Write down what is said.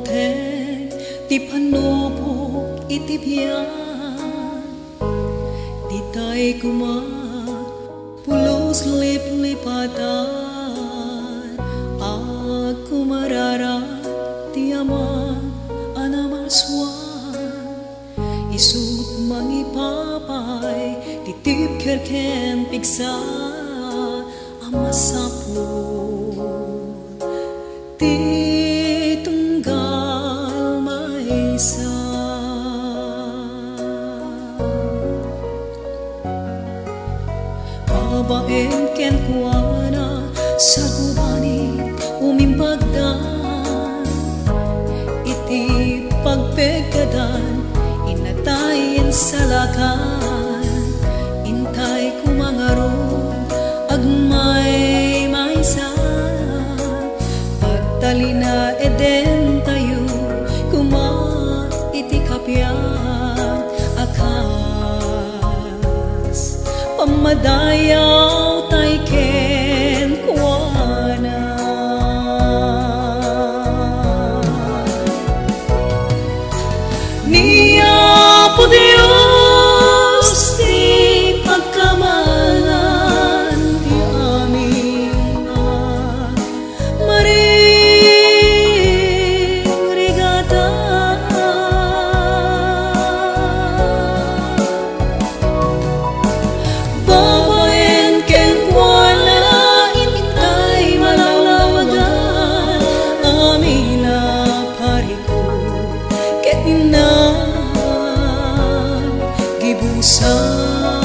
ten ti panupok itibyan di tay kuma pulos lip-lipatan aku marara ti ama anamaswan isut mangipapay titip kerken piksa amasapun ti tunggal maisa babaen ken kuana sa gubani umimpagdan iti pagpegkadan inatayin sa lakan intay kumangaro agmay maisa pagtalina eden tayo kuma iti kapyan akas pamadayaw tay ken kuana niya po Diyos ti pagkamalan ti aming maring rigata babaen ken kuana intay malalawagan amina pariko ket gibusan